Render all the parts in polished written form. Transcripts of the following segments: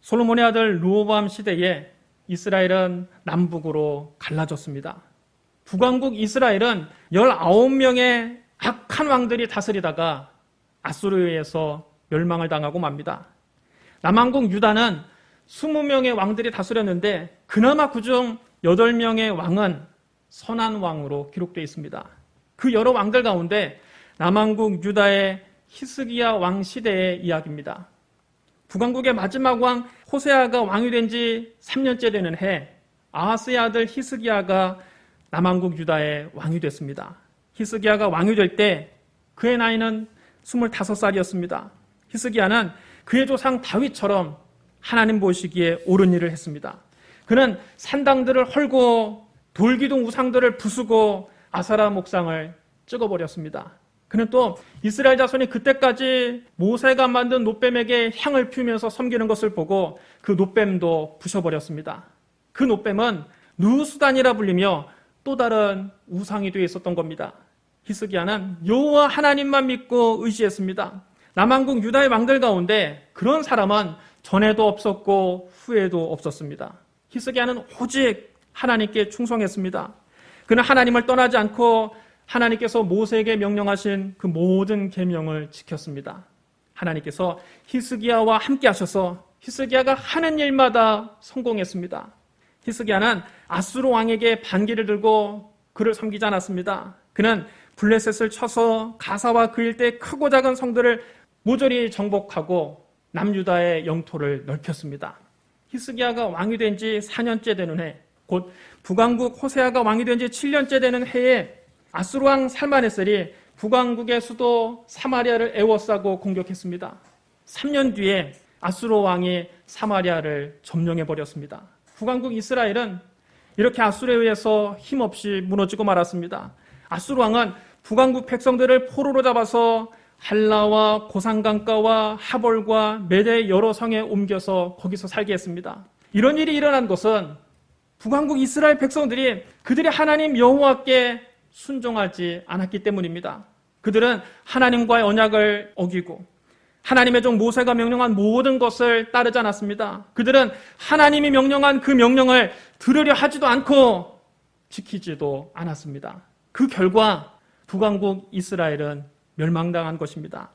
솔로몬의 아들 르호보암 시대에 이스라엘은 남북으로 갈라졌습니다. 북왕국 이스라엘은 19명의 악한 왕들이 다스리다가 아수르에 의해서 멸망을 당하고 맙니다. 남왕국 유다는 20명의 왕들이 다스렸는데 그나마 그중 8명의 왕은 선한 왕으로 기록되어 있습니다. 그 여러 왕들 가운데 남왕국 유다의 히스기야 왕 시대의 이야기입니다. 북왕국의 마지막 왕 호세아가 왕이 된 지 3년째 되는 해 아하스의 아들 히스기야가 남왕국 유다의 왕이 됐습니다. 히스기야가 왕이 될 때 그의 나이는 25살이었습니다. 히스기야는 그의 조상 다윗처럼 하나님 보시기에 옳은 일을 했습니다. 그는 산당들을 헐고 돌기둥 우상들을 부수고 아사라 목상을 찍어버렸습니다. 그는 또 이스라엘 자손이 그때까지 모세가 만든 놋뱀에게 향을 피우면서 섬기는 것을 보고 그 놋뱀도 부셔버렸습니다. 그 놋뱀은 누수단이라 불리며 또 다른 우상이 되어 있었던 겁니다. 히스기야는 여호와 하나님만 믿고 의지했습니다. 남왕국 유다의 왕들 가운데 그런 사람은 전에도 없었고 후에도 없었습니다. 히스기야는 오직 하나님께 충성했습니다. 그는 하나님을 떠나지 않고 하나님께서 모세에게 명령하신 그 모든 계명을 지켰습니다. 하나님께서 히스기야와 함께 하셔서 히스기야가 하는 일마다 성공했습니다. 히스기야는 아수르 왕에게 반기를 들고 그를 섬기지 않았습니다. 그는 블레셋을 쳐서 가사와 그 일대 크고 작은 성들을 모조리 정복하고 남유다의 영토를 넓혔습니다. 히스기야가 왕이 된 지 4년째 되는 해, 곧 북왕국 호세아가 왕이 된 지 7년째 되는 해에 아수르 왕 살마네셀이 북왕국의 수도 사마리아를 에워싸고 공격했습니다. 3년 뒤에 아수르 왕이 사마리아를 점령해버렸습니다. 북왕국 이스라엘은 이렇게 아수르에 의해서 힘없이 무너지고 말았습니다. 아수르 왕은 북왕국 백성들을 포로로 잡아서 할라와 고산강가와 하볼과 메대의 여러 성에 옮겨서 거기서 살게 했습니다. 이런 일이 일어난 것은 북왕국 이스라엘 백성들이 그들의 하나님 여호와께 순종하지 않았기 때문입니다. 그들은 하나님과의 언약을 어기고 하나님의 종 모세가 명령한 모든 것을 따르지 않았습니다. 그들은 하나님이 명령한 그 명령을 들으려 하지도 않고 지키지도 않았습니다. 그 결과 북왕국 이스라엘은 멸망당한 것입니다.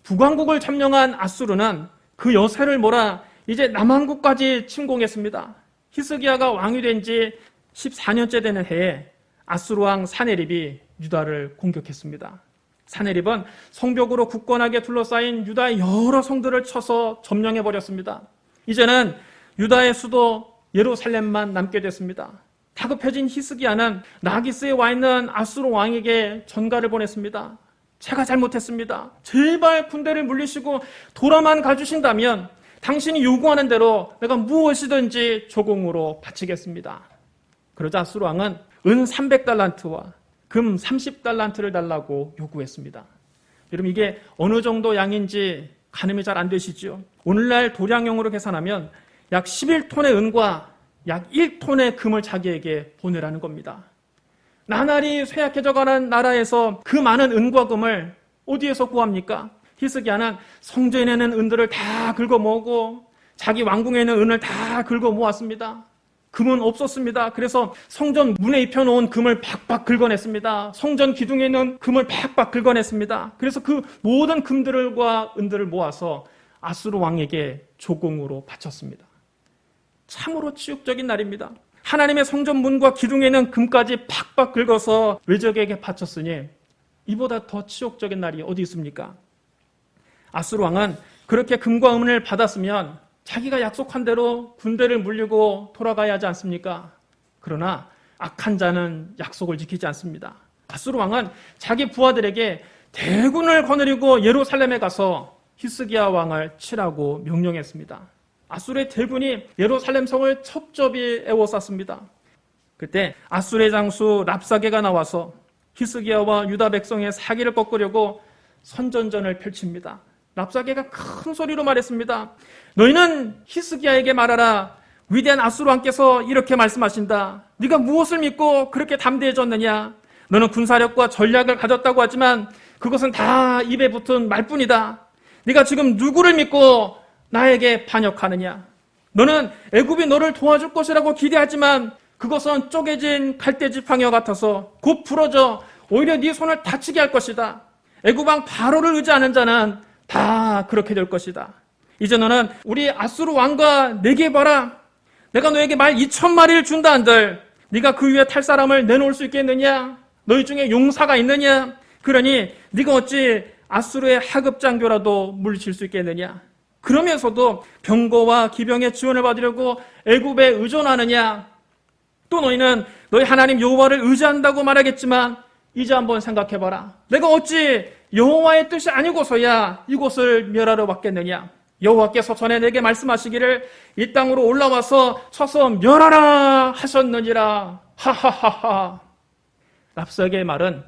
북왕국을 점령한 아수르는 그 여세를 몰아 이제 남왕국까지 침공했습니다. 히스기야가 왕이 된 지 14년째 되는 해에 아수르 왕 사네립이 유다를 공격했습니다. 사네립은 성벽으로 굳건하게 둘러싸인 유다의 여러 성들을 쳐서 점령해버렸습니다. 이제는 유다의 수도 예루살렘만 남게 됐습니다. 다급해진 히스기야는 라기스에 와 있는 아수르 왕에게 전가를 보냈습니다. 제가 잘못했습니다. 제발 군대를 물리시고 돌아만 가주신다면 당신이 요구하는 대로 내가 무엇이든지 조공으로 바치겠습니다. 그러자 아수르 왕은 은 300달란트와 금 30달란트를 달라고 요구했습니다. 여러분 이게 어느 정도 양인지 가늠이 잘 안 되시죠? 오늘날 도량용으로 계산하면 약 11톤의 은과 약 1톤의 금을 자기에게 보내라는 겁니다. 나날이 쇠약해져가는 나라에서 그 많은 은과 금을 어디에서 구합니까? 히스기야는 성전에 있는 은들을 다 긁어 모으고 자기 왕궁에 있는 은을 다 긁어 모았습니다. 금은 없었습니다. 그래서 성전 문에 입혀놓은 금을 팍팍 긁어냈습니다. 성전 기둥에 있는 금을 팍팍 긁어냈습니다. 그래서 그 모든 금들과 은들을 모아서 아수르 왕에게 조공으로 바쳤습니다. 참으로 치욕적인 날입니다. 하나님의 성전 문과 기둥에 있는 금까지 팍팍 긁어서 외적에게 바쳤으니 이보다 더 치욕적인 날이 어디 있습니까? 아수르 왕은 그렇게 금과 은을 받았으면 자기가 약속한 대로 군대를 물리고 돌아가야 하지 않습니까? 그러나 악한 자는 약속을 지키지 않습니다. 아수르 왕은 자기 부하들에게 대군을 거느리고 예루살렘에 가서 히스기야 왕을 치라고 명령했습니다. 아수르의 대군이 예루살렘 성을 첩첩이 에워쌌습니다. 그때 아수르의 장수 랍사게가 나와서 히스기야와 유다 백성의 사기를 꺾으려고 선전전을 펼칩니다. 랍사게가 큰 소리로 말했습니다. 너희는 히스기야에게 말하라. 위대한 아수르 왕께서 이렇게 말씀하신다. 네가 무엇을 믿고 그렇게 담대해졌느냐? 너는 군사력과 전략을 가졌다고 하지만 그것은 다 입에 붙은 말뿐이다. 네가 지금 누구를 믿고 나에게 반역하느냐? 너는 애굽이 너를 도와줄 것이라고 기대하지만 그것은 쪼개진 갈대 지팡이와 같아서 곧 부러져 오히려 네 손을 다치게 할 것이다. 애굽 왕 바로를 의지하는 자는 다 그렇게 될 것이다. 이제 너는 우리 아수르 왕과 내게 봐라. 내가 너에게 말 2,000마리를 준다 한들 네가 그 위에 탈 사람을 내놓을 수 있겠느냐? 너희 중에 용사가 있느냐? 그러니 네가 어찌 아수르의 하급 장교라도 물리칠 수 있겠느냐? 그러면서도 병거와 기병의 지원을 받으려고 애굽에 의존하느냐? 또 너희는 너희 하나님 여호와를 의지한다고 말하겠지만 이제 한번 생각해봐라. 내가 어찌 여호와의 뜻이 아니고서야 이곳을 멸하러 왔겠느냐? 여호와께서 전에 내게 말씀하시기를 이 땅으로 올라와서 쳐서 멸하라 하셨느니라. 하하하하. 랍사게의 말은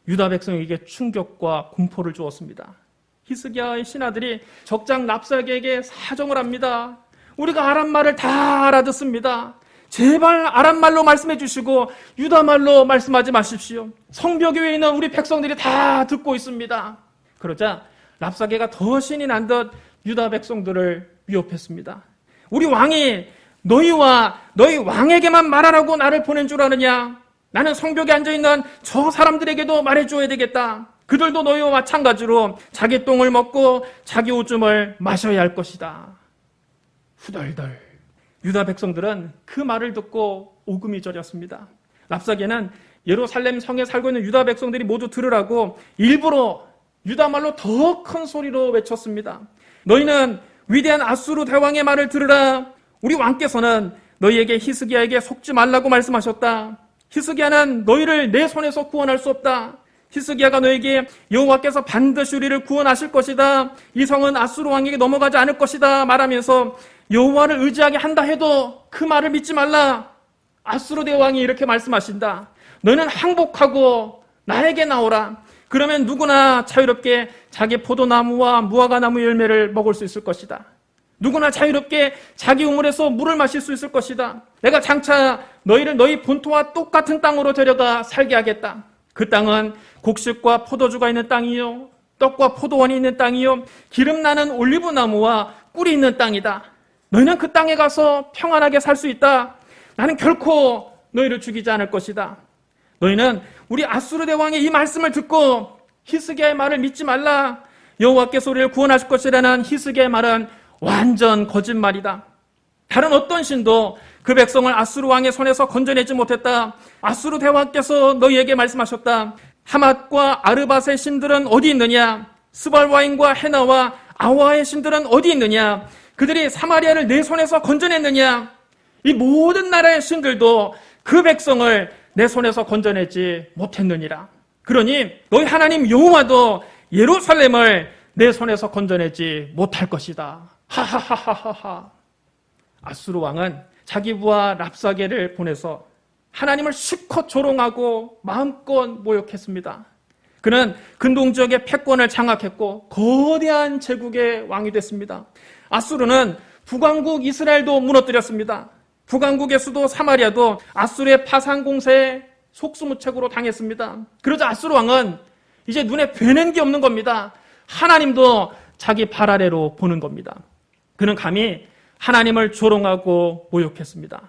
유다 백성에게 충격과 공포를 주었습니다. 히스기야의 신하들이 적장 랍사게에게 사정을 합니다. 우리가 아람말을 다 알아듣습니다. 제발 아람말로 말씀해 주시고 유다말로 말씀하지 마십시오. 성벽에 있는 우리 백성들이 다 듣고 있습니다. 그러자 랍사게가 더 신이 난 듯 유다 백성들을 위협했습니다. 우리 왕이 너희와 너희 왕에게만 말하라고 나를 보낸 줄 아느냐? 나는 성벽에 앉아있는 저 사람들에게도 말해줘야 되겠다. 그들도 너희와 마찬가지로 자기 똥을 먹고 자기 오줌을 마셔야 할 것이다. 후덜덜. 유다 백성들은 그 말을 듣고 오금이 저렸습니다. 랍사게는 예루살렘 성에 살고 있는 유다 백성들이 모두 들으라고 일부러 유다말로 더 큰 소리로 외쳤습니다. 너희는 위대한 아수르 대왕의 말을 들으라. 우리 왕께서는 너희에게 히스기야에게 속지 말라고 말씀하셨다. 히스기야는 너희를 내 손에서 구원할 수 없다. 히스기야가 너에게 여호와께서 반드시 우리를 구원하실 것이다. 이 성은 아수르 왕에게 넘어가지 않을 것이다 말하면서 여호와를 의지하게 한다 해도 그 말을 믿지 말라. 아수르 대왕이 이렇게 말씀하신다. 너희는 항복하고 나에게 나오라. 그러면 누구나 자유롭게 자기 포도나무와 무화과나무 열매를 먹을 수 있을 것이다. 누구나 자유롭게 자기 우물에서 물을 마실 수 있을 것이다. 내가 장차 너희를 너희 본토와 똑같은 땅으로 데려가 살게 하겠다. 그 땅은 곡식과 포도주가 있는 땅이요, 떡과 포도원이 있는 땅이요, 기름나는 올리브나무와 꿀이 있는 땅이다. 너희는 그 땅에 가서 평안하게 살 수 있다. 나는 결코 너희를 죽이지 않을 것이다. 너희는 우리 아수르 대왕의 이 말씀을 듣고 히스기야의 말을 믿지 말라. 여호와께서 우리를 구원하실 것이라는 히스기야의 말은 완전 거짓말이다. 다른 어떤 신도 그 백성을 아수르 왕의 손에서 건져내지 못했다. 아수르 대왕께서 너희에게 말씀하셨다. 하맛과 아르밧의 신들은 어디 있느냐? 스발와인과 헤나와 아와의 신들은 어디 있느냐? 그들이 사마리아를 내 손에서 건져냈느냐? 이 모든 나라의 신들도 그 백성을 내 손에서 건져내지 못했느니라. 그러니 너희 하나님 여호와도 예루살렘을 내 손에서 건져내지 못할 것이다. 하하하하하. 아수르 왕은 자기 부하 랍사게를 보내서 하나님을 실컷 조롱하고 마음껏 모욕했습니다. 그는 근동 지역의 패권을 장악했고 거대한 제국의 왕이 됐습니다. 아수르는 북왕국 이스라엘도 무너뜨렸습니다. 북왕국의 수도 사마리아도 아수르의 파상 공세에 속수무책으로 당했습니다. 그러자 아수르 왕은 이제 눈에 뵈는 게 없는 겁니다. 하나님도 자기 발 아래로 보는 겁니다. 그는 감히 하나님을 조롱하고 모욕했습니다.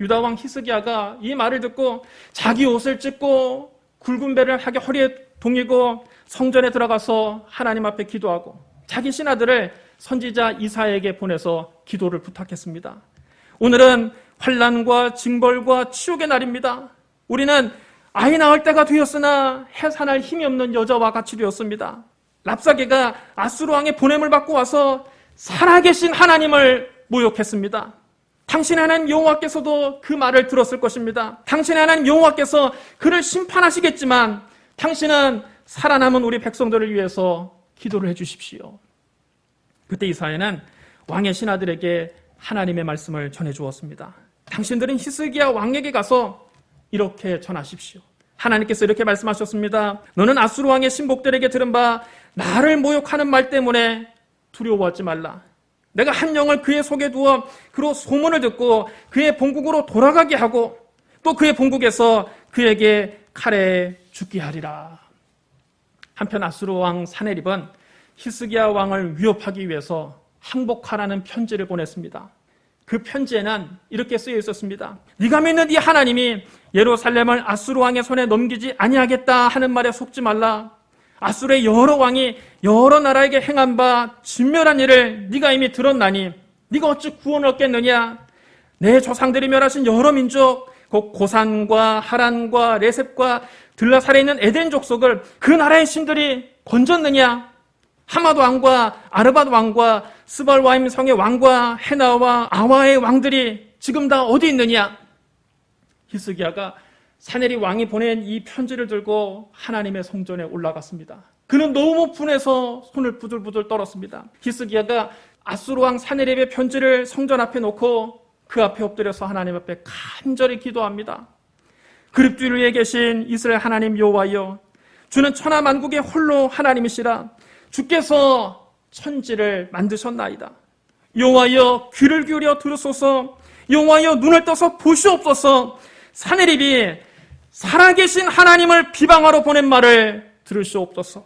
유다 왕 히스기야가 이 말을 듣고 자기 옷을 찢고 굵은 배를 하게 허리에 동이고 성전에 들어가서 하나님 앞에 기도하고 자기 신하들을 선지자 이사야에게 보내서 기도를 부탁했습니다. 오늘은 환난과 징벌과 치욕의 날입니다. 우리는 아이 낳을 때가 되었으나 해산할 힘이 없는 여자와 같이 되었습니다. 랍사게가 아수르 왕의 보냄을 받고 와서 살아계신 하나님을 모욕했습니다. 당신의 하나님 여호와께서도 그 말을 들었을 것입니다. 당신의 하나님 여호와께서 그를 심판하시겠지만 당신은 살아남은 우리 백성들을 위해서 기도를 해주십시오. 그때 이사야는 왕의 신하들에게 하나님의 말씀을 전해주었습니다. 당신들은 히스기야 왕에게 가서 이렇게 전하십시오. 하나님께서 이렇게 말씀하셨습니다. 너는 아수르 왕의 신복들에게 들은 바 나를 모욕하는 말 때문에 두려워하지 말라. 내가 한 영을 그의 속에 두어 그로 소문을 듣고 그의 본국으로 돌아가게 하고 또 그의 본국에서 그에게 칼에 죽게 하리라. 한편 아수르 왕 사네립은 히스기야 왕을 위협하기 위해서 항복하라는 편지를 보냈습니다. 그 편지에는 이렇게 쓰여 있었습니다. 네가 믿는 네 하나님이 예루살렘을 아수르 왕의 손에 넘기지 아니하겠다 하는 말에 속지 말라. 아수르의 여러 왕이 여러 나라에게 행한 바 진멸한 일을 네가 이미 들었나니 네가 어찌 구원을 얻겠느냐. 내 조상들이 멸하신 여러 민족 곧 고산과 하란과 레셉과 들라살에 있는 에덴 족속을 그 나라의 신들이 건졌느냐. 하마드 왕과 아르밧 왕과 스발와임 성의 왕과 헤나와 아와의 왕들이 지금 다 어디 있느냐. 히스기야가 사네립 왕이 보낸 이 편지를 들고 하나님의 성전에 올라갔습니다. 그는 너무 분해서 손을 부들부들 떨었습니다. 히스기야가 아수르 왕 사네립의 편지를 성전 앞에 놓고 그 앞에 엎드려서 하나님 앞에 간절히 기도합니다. 그릇 위에 계신 이스라엘 하나님 여호와여, 주는 천하 만국의 홀로 하나님이시라. 주께서 천지를 만드셨나이다. 여호와여, 귀를 기울여 들으소서. 여호와여, 눈을 떠서 보시옵소서. 사네립이 살아계신 하나님을 비방하러 보낸 말을 들으시옵소서.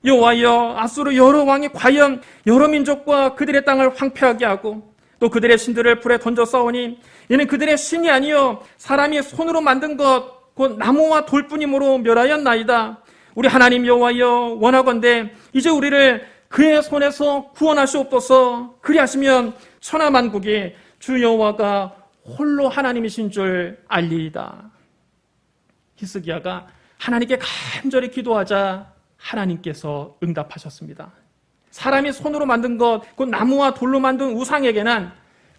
여호와여, 아수르 여러 왕이 과연 여러 민족과 그들의 땅을 황폐하게 하고 또 그들의 신들을 불에 던져 싸우니 이는 그들의 신이 아니요 사람이 손으로 만든 것 곧 나무와 돌뿐이므로 멸하였나이다. 우리 하나님 여호와여, 원하건대 이제 우리를 그의 손에서 구원하시옵소서. 그리하시면 천하 만국이 주 여호와가 홀로 하나님이신 줄 알리이다. 히스기야가 하나님께 간절히 기도하자 하나님께서 응답하셨습니다. 사람이 손으로 만든 것, 곧 나무와 돌로 만든 우상에게는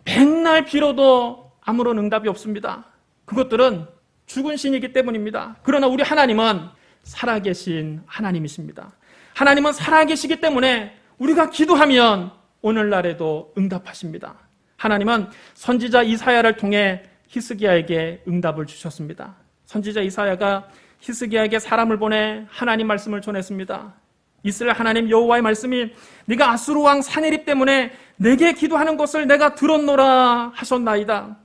백날 빌어도 아무런 응답이 없습니다. 그것들은 죽은 신이기 때문입니다. 그러나 우리 하나님은 살아계신 하나님이십니다. 하나님은 살아계시기 때문에 우리가 기도하면 오늘날에도 응답하십니다. 하나님은 선지자 이사야를 통해 히스기야에게 응답을 주셨습니다. 선지자 이사야가 히스기야에게 사람을 보내 하나님 말씀을 전했습니다. 이스라엘 하나님 여호와의 말씀이 네가 아수르 왕 사네립 때문에 내게 기도하는 것을 내가 들었노라 하셨나이다.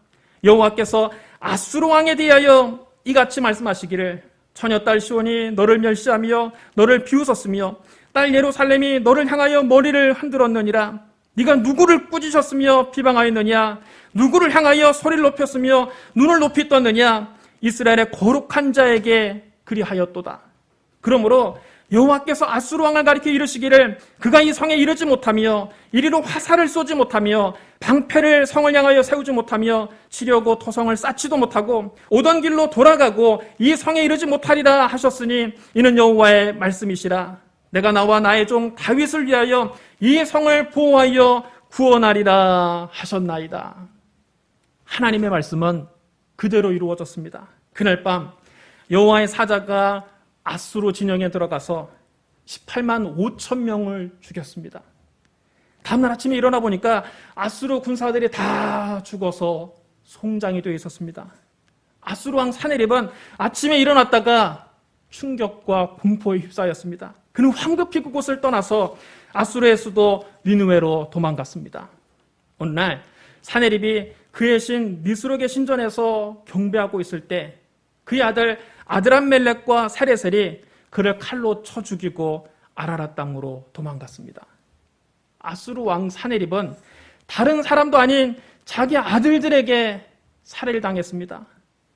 여호와께서 아수르 왕에 대하여 이같이 말씀하시기를 처녀딸 시온이 너를 멸시하며 너를 비웃었으며 딸 예루살렘이 너를 향하여 머리를 흔들었느니라. 네가 누구를 꾸짖었으며 비방하였느냐. 누구를 향하여 소리를 높였으며 눈을 높이 떴느냐. 이스라엘의 거룩한 자에게 그리하였도다. 그러므로 여호와께서 아수르 왕을 가리켜 이르시기를 그가 이 성에 이르지 못하며 이리로 화살을 쏘지 못하며 방패를 성을 향하여 세우지 못하며 치려고 토성을 쌓지도 못하고 오던 길로 돌아가고 이 성에 이르지 못하리라 하셨으니 이는 여호와의 말씀이시라. 내가 나와 나의 종 다윗을 위하여 이 성을 보호하여 구원하리라 하셨나이다. 하나님의 말씀은 그대로 이루어졌습니다. 그날 밤 여호와의 사자가 아수르 진영에 들어가서 18만 5천 명을 죽였습니다. 다음날 아침에 일어나 보니까 아수르 군사들이 다 죽어서 송장이 되어 있었습니다. 아수르 왕 사네립은 아침에 일어났다가 충격과 공포에 휩싸였습니다. 그는 황급히 그곳을 떠나서 아수르의 수도 니느웨로 도망갔습니다. 어느 날 사네립이 그의 신 니스록의 신전에서 경배하고 있을 때 그의 아들 아드람멜렉과 사레셀이 그를 칼로 쳐 죽이고 아라랏 땅으로 도망갔습니다. 아수르 왕 사네립은 다른 사람도 아닌 자기 아들들에게 살해를 당했습니다.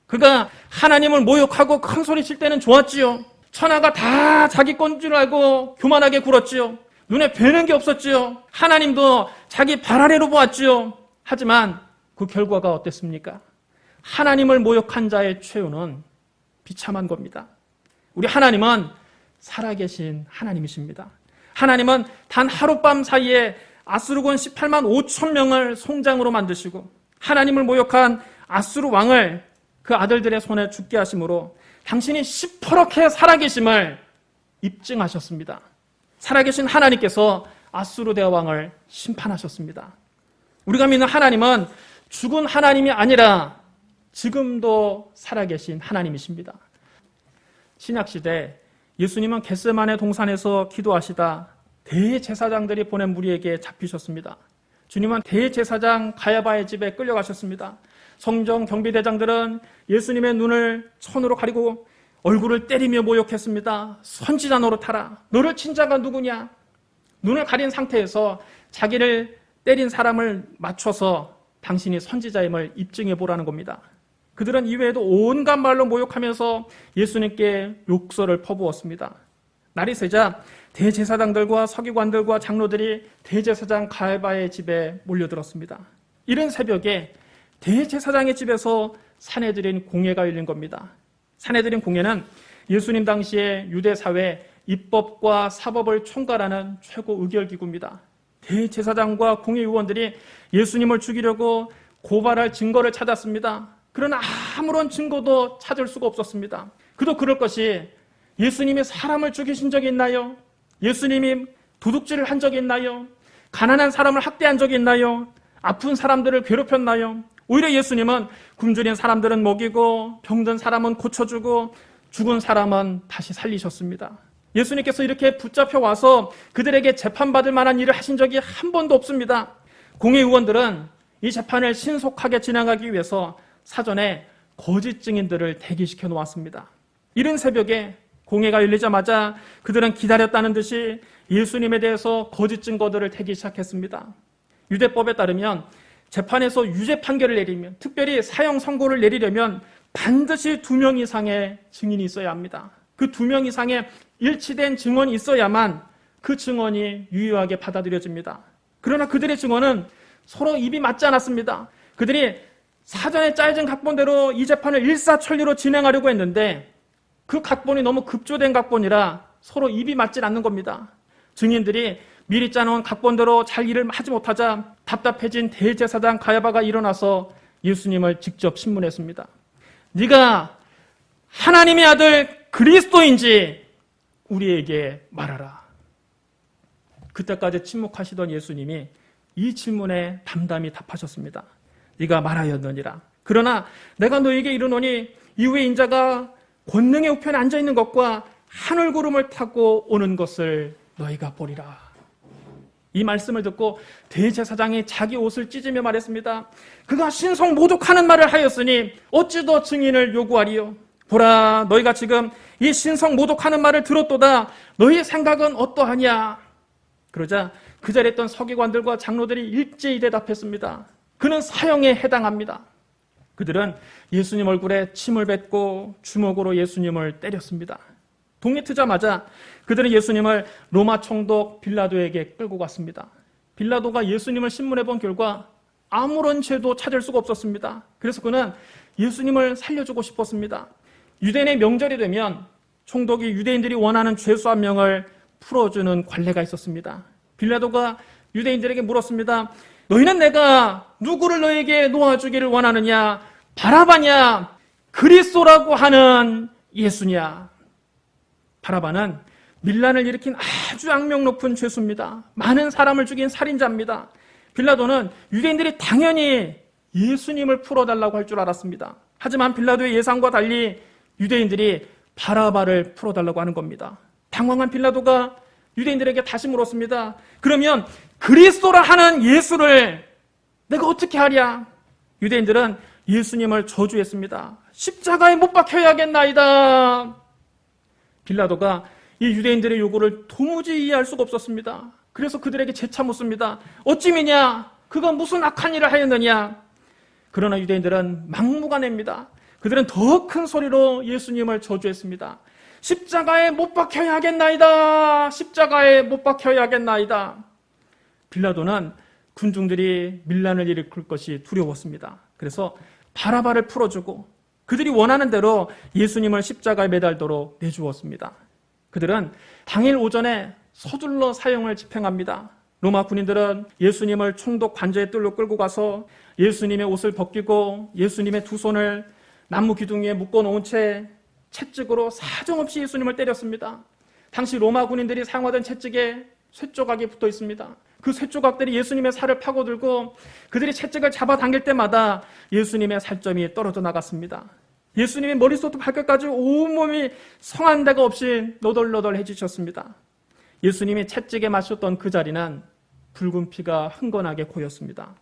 그가 하나님을 모욕하고 큰 소리 칠 때는 좋았지요. 천하가 다 자기 건 줄 알고 교만하게 굴었지요. 눈에 뵈는 게 없었지요. 하나님도 자기 발 아래로 보았지요. 하지만 그 결과가 어땠습니까? 하나님을 모욕한 자의 최후는 비참한 겁니다. 우리 하나님은 살아계신 하나님이십니다. 하나님은 단 하룻밤 사이에 아수르군 18만 5천 명을 송장으로 만드시고 하나님을 모욕한 아수르 왕을 그 아들들의 손에 죽게 하심으로 당신이 시퍼렇게 살아계심을 입증하셨습니다. 살아계신 하나님께서 아수르 대왕을 심판하셨습니다. 우리가 믿는 하나님은 죽은 하나님이 아니라 지금도 살아계신 하나님이십니다. 신약시대 예수님은 겟세마네 동산에서 기도하시다 대제사장들이 보낸 무리에게 잡히셨습니다. 주님은 대제사장 가야바의 집에 끌려가셨습니다. 성전 경비대장들은 예수님의 눈을 천으로 가리고 얼굴을 때리며 모욕했습니다. 선지자 노릇하라. 너를 친 자가 누구냐? 눈을 가린 상태에서 자기를 때린 사람을 맞춰서 당신이 선지자임을 입증해 보라는 겁니다. 그들은 이외에도 온갖 말로 모욕하면서 예수님께 욕설을 퍼부었습니다. 날이 새자 대제사장들과 서기관들과 장로들이 대제사장 가야바의 집에 몰려들었습니다. 이른 새벽에 대제사장의 집에서 사내들인 공회가 열린 겁니다. 사내들인 공회는 예수님 당시에 유대 사회 입법과 사법을 총괄하는 최고 의결기구입니다. 대제사장과 공회의원들이 예수님을 죽이려고 고발할 증거를 찾았습니다. 그러나 아무런 증거도 찾을 수가 없었습니다. 그도 그럴 것이 예수님이 사람을 죽이신 적이 있나요? 예수님이 도둑질을 한 적이 있나요? 가난한 사람을 학대한 적이 있나요? 아픈 사람들을 괴롭혔나요? 오히려 예수님은 굶주린 사람들은 먹이고 병든 사람은 고쳐주고 죽은 사람은 다시 살리셨습니다. 예수님께서 이렇게 붙잡혀 와서 그들에게 재판받을 만한 일을 하신 적이 한 번도 없습니다. 공회의원들은 이 재판을 신속하게 진행하기 위해서 사전에 거짓 증인들을 대기시켜 놓았습니다. 이른 새벽에 공회가 열리자마자 그들은 기다렸다는 듯이 예수님에 대해서 거짓 증거들을 대기 시작했습니다. 유대법에 따르면 재판에서 유죄 판결을 내리면, 특별히 사형 선고를 내리려면 반드시 2명 이상의 증인이 있어야 합니다. 그 2명 이상의 일치된 증언이 있어야만 그 증언이 유효하게 받아들여집니다. 그러나 그들의 증언은 서로 입이 맞지 않았습니다. 그들이 사전에 짜여진 각본대로 이 재판을 일사천리로 진행하려고 했는데 그 각본이 너무 급조된 각본이라 서로 입이 맞지 않는 겁니다. 증인들이 미리 짜놓은 각본대로 잘 일을 하지 못하자 답답해진 대제사장 가야바가 일어나서 예수님을 직접 신문했습니다. 네가 하나님의 아들 그리스도인지 우리에게 말하라. 그때까지 침묵하시던 예수님이 이 질문에 담담히 답하셨습니다. 네가 말하였느니라. 그러나 내가 너에게 이르노니 이후에 인자가 권능의 우편에 앉아있는 것과 하늘 구름을 타고 오는 것을 너희가 보리라. 이 말씀을 듣고 대제사장이 자기 옷을 찢으며 말했습니다. 그가 신성 모독하는 말을 하였으니 어찌 더 증인을 요구하리요? 보라, 너희가 지금 이 신성 모독하는 말을 들었도다. 너희의 생각은 어떠하냐? 그러자 그 자리에 있던 서기관들과 장로들이 일제히 대답했습니다. 그는 사형에 해당합니다. 그들은 예수님 얼굴에 침을 뱉고 주먹으로 예수님을 때렸습니다. 동이 트자마자 그들은 예수님을 로마 총독 빌라도에게 끌고 갔습니다. 빌라도가 예수님을 신문해 본 결과 아무런 죄도 찾을 수가 없었습니다. 그래서 그는 예수님을 살려주고 싶었습니다. 유대인의 명절이 되면 총독이 유대인들이 원하는 죄수 한 명을 풀어주는 관례가 있었습니다. 빌라도가 유대인들에게 물었습니다. 너희는 내가 누구를 너에게 놓아주기를 원하느냐? 바라바냐? 그리스도라고 하는 예수냐? 바라바는 밀란을 일으킨 아주 악명 높은 죄수입니다. 많은 사람을 죽인 살인자입니다. 빌라도는 유대인들이 당연히 예수님을 풀어달라고 할 줄 알았습니다. 하지만 빌라도의 예상과 달리 유대인들이 바라바를 풀어달라고 하는 겁니다. 당황한 빌라도가 유대인들에게 다시 물었습니다. 그러면 그리스도라 하는 예수를 내가 어떻게 하랴? 유대인들은 예수님을 저주했습니다. 십자가에 못 박혀야겠나이다. 빌라도가 이 유대인들의 요구를 도무지 이해할 수가 없었습니다. 그래서 그들에게 재차 묻습니다. 어찌미냐? 그가 무슨 악한 일을 하였느냐? 그러나 유대인들은 막무가내입니다. 그들은 더 큰 소리로 예수님을 저주했습니다. 십자가에 못 박혀야 하겠나이다. 십자가에 못 박혀야 하겠나이다. 빌라도는 군중들이 밀란을 일으킬 것이 두려웠습니다. 그래서 바라바를 풀어주고 그들이 원하는 대로 예수님을 십자가에 매달도록 내주었습니다. 그들은 당일 오전에 서둘러 사형을 집행합니다. 로마 군인들은 예수님을 총독 관저의 뜰로 끌고 가서 예수님의 옷을 벗기고 예수님의 두 손을 나무 기둥 위에 묶어놓은 채 채찍으로 사정없이 예수님을 때렸습니다. 당시 로마 군인들이 사용하던 채찍에 쇠조각이 붙어 있습니다. 그 쇠조각들이 예수님의 살을 파고들고 그들이 채찍을 잡아당길 때마다 예수님의 살점이 떨어져 나갔습니다. 예수님의 머릿속부터 발끝까지 온몸이 성한 데가 없이 너덜너덜해지셨습니다. 예수님이 채찍에 맞으셨던 그 자리는 붉은 피가 흥건하게 고였습니다.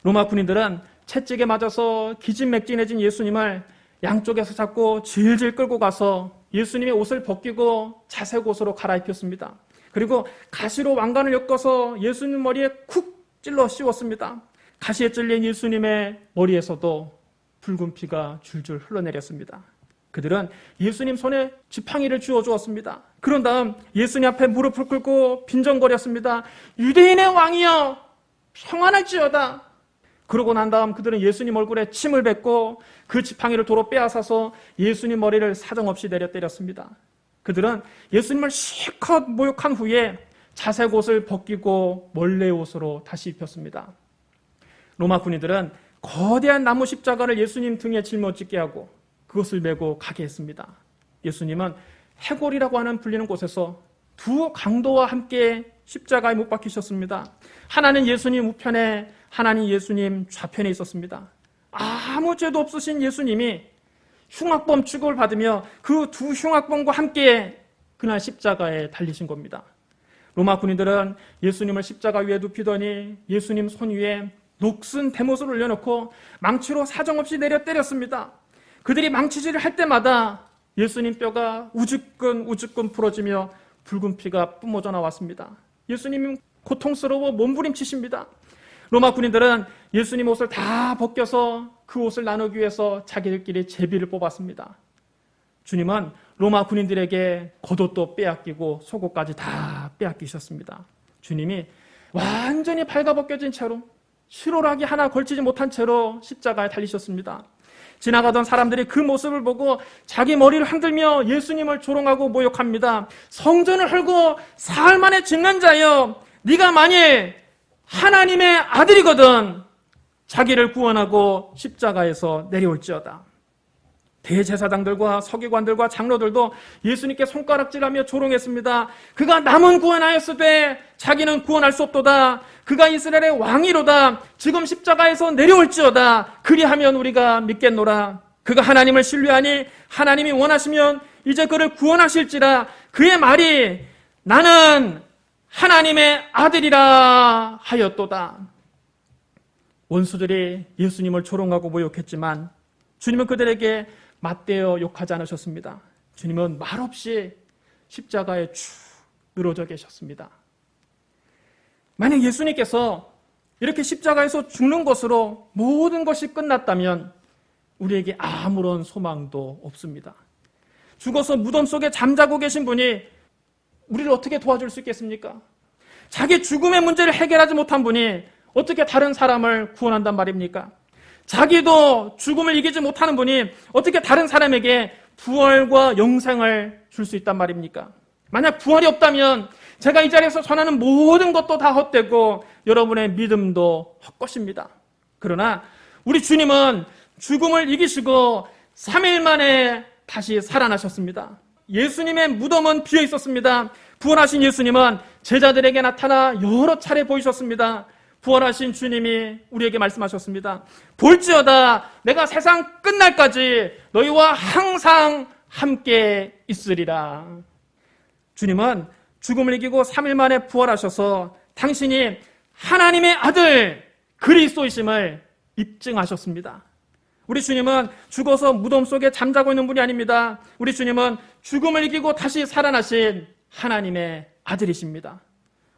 로마 군인들은 채찍에 맞아서 기진맥진해진 예수님을 양쪽에서 잡고 질질 끌고 가서 예수님의 옷을 벗기고 자색 옷으로 갈아입혔습니다. 그리고 가시로 왕관을 엮어서 예수님 머리에 쿡 찔러 씌웠습니다. 가시에 찔린 예수님의 머리에서도 붉은 피가 줄줄 흘러내렸습니다. 그들은 예수님 손에 지팡이를 쥐어주었습니다. 그런 다음 예수님 앞에 무릎을 꿇고 빈정거렸습니다. 유대인의 왕이여 평안할지어다. 그러고 난 다음 그들은 예수님 얼굴에 침을 뱉고 그 지팡이를 도로 빼앗아서 예수님 머리를 사정없이 내려 때렸습니다. 그들은 예수님을 실컷 모욕한 후에 자색 옷을 벗기고 몰래 옷으로 다시 입혔습니다. 로마 군인들은 거대한 나무 십자가를 예수님 등에 짊어지게 하고 그것을 메고 가게 했습니다. 예수님은 해골이라고 하는 불리는 곳에서 두 강도와 함께 십자가에 못 박히셨습니다. 하나는 예수님 우편에, 하나는 예수님 좌편에 있었습니다. 아무 죄도 없으신 예수님이 흉악범 취급을 받으며 그 두 흉악범과 함께 그날 십자가에 달리신 겁니다. 로마 군인들은 예수님을 십자가 위에 눕히더니 예수님 손 위에 녹슨 대못을 올려놓고 망치로 사정없이 내려 때렸습니다. 그들이 망치질을 할 때마다 예수님 뼈가 우즈끈 부러지며 붉은 피가 뿜어져 나왔습니다. 예수님은 고통스러워 몸부림치십니다. 로마 군인들은 예수님 옷을 다 벗겨서 그 옷을 나누기 위해서 자기들끼리 제비를 뽑았습니다. 주님은 로마 군인들에게 겉옷도 빼앗기고 속옷까지 다 빼앗기셨습니다. 주님이 완전히 발가벗겨진 채로 실오라기 하나 걸치지 못한 채로 십자가에 달리셨습니다. 지나가던 사람들이 그 모습을 보고 자기 머리를 흔들며 예수님을 조롱하고 모욕합니다. 성전을 헐고 사흘 만에 짓는 자여, 네가 만일 하나님의 아들이거든 자기를 구원하고 십자가에서 내려올지어다. 대제사장들과 서기관들과 장로들도 예수님께 손가락질하며 조롱했습니다. 그가 남은 구원하였으되 자기는 구원할 수 없도다. 그가 이스라엘의 왕이로다. 지금 십자가에서 내려올지어다. 그리하면 우리가 믿겠노라. 그가 하나님을 신뢰하니 하나님이 원하시면 이제 그를 구원하실지라. 그의 말이 나는 하나님의 아들이라 하였도다. 원수들이 예수님을 조롱하고 모욕했지만 주님은 그들에게 맞대어 욕하지 않으셨습니다. 주님은 말없이 십자가에 쭉 늘어져 계셨습니다. 만약 예수님께서 이렇게 십자가에서 죽는 것으로 모든 것이 끝났다면 우리에게 아무런 소망도 없습니다. 죽어서 무덤 속에 잠자고 계신 분이 우리를 어떻게 도와줄 수 있겠습니까? 자기 죽음의 문제를 해결하지 못한 분이 어떻게 다른 사람을 구원한단 말입니까? 자기도 죽음을 이기지 못하는 분이 어떻게 다른 사람에게 부활과 영생을 줄 수 있단 말입니까? 만약 부활이 없다면 제가 이 자리에서 전하는 모든 것도 다 헛되고 여러분의 믿음도 헛것입니다. 그러나 우리 주님은 죽음을 이기시고 3일 만에 다시 살아나셨습니다. 예수님의 무덤은 비어 있었습니다. 부활하신 예수님은 제자들에게 나타나 여러 차례 보이셨습니다. 부활하신 주님이 우리에게 말씀하셨습니다. 볼지어다 내가 세상 끝날까지 너희와 항상 함께 있으리라. 주님은 죽음을 이기고 3일 만에 부활하셔서 당신이 하나님의 아들 그리스도이심을 입증하셨습니다. 우리 주님은 죽어서 무덤 속에 잠자고 있는 분이 아닙니다. 우리 주님은 죽음을 이기고 다시 살아나신 하나님의 아들이십니다.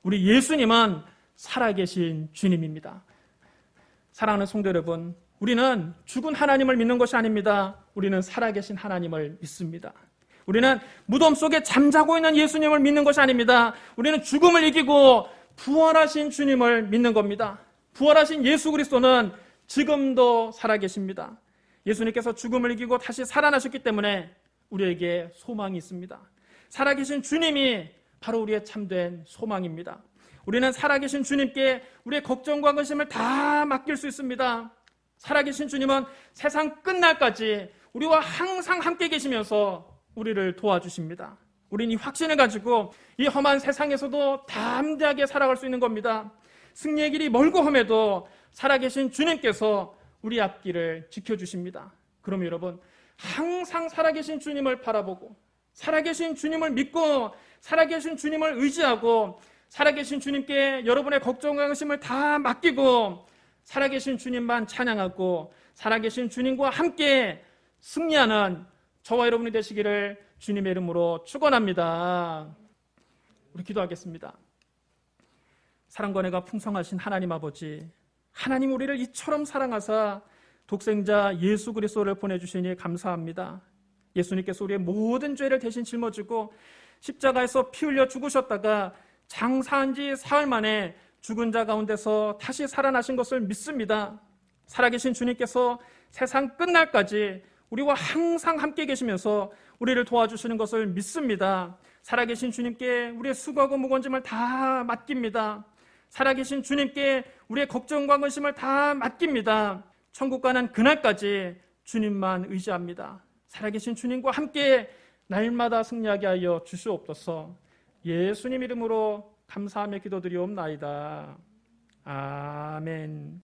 우리 예수님은 살아계신 주님입니다. 사랑하는 성도 여러분, 우리는 죽은 하나님을 믿는 것이 아닙니다. 우리는 살아계신 하나님을 믿습니다. 우리는 무덤 속에 잠자고 있는 예수님을 믿는 것이 아닙니다. 우리는 죽음을 이기고 부활하신 주님을 믿는 겁니다. 부활하신 예수 그리스도는 지금도 살아계십니다. 예수님께서 죽음을 이기고 다시 살아나셨기 때문에 우리에게 소망이 있습니다. 살아계신 주님이 바로 우리의 참된 소망입니다. 우리는 살아계신 주님께 우리의 걱정과 근심을 다 맡길 수 있습니다. 살아계신 주님은 세상 끝날까지 우리와 항상 함께 계시면서 우리를 도와주십니다. 우리는 이 확신을 가지고 이 험한 세상에서도 담대하게 살아갈 수 있는 겁니다. 승리의 길이 멀고 험해도 살아계신 주님께서 우리 앞길을 지켜주십니다. 그럼 여러분, 항상 살아계신 주님을 바라보고 살아계신 주님을 믿고 살아계신 주님을 의지하고 살아계신 주님께 여러분의 걱정과 근심을 다 맡기고 살아계신 주님만 찬양하고 살아계신 주님과 함께 승리하는 저와 여러분이 되시기를 주님의 이름으로 축원합니다. 우리 기도하겠습니다. 사랑과 은혜가 풍성하신 하나님 아버지, 하나님 우리를 이처럼 사랑하사 독생자 예수 그리스도를 보내주시니 감사합니다. 예수님께서 우리의 모든 죄를 대신 짊어지고 십자가에서 피 흘려 죽으셨다가 장사한 지 사흘 만에 죽은 자 가운데서 다시 살아나신 것을 믿습니다. 살아계신 주님께서 세상 끝날까지 우리와 항상 함께 계시면서 우리를 도와주시는 것을 믿습니다. 살아계신 주님께 우리의 수고하고 무거운 짐을 다 맡깁니다. 살아계신 주님께 우리의 걱정과 근심을 다 맡깁니다. 천국 가는 그날까지 주님만 의지합니다. 살아계신 주님과 함께 날마다 승리하게 하여 주시옵소서. 예수님 이름으로 감사하며 기도드리옵나이다. 아멘.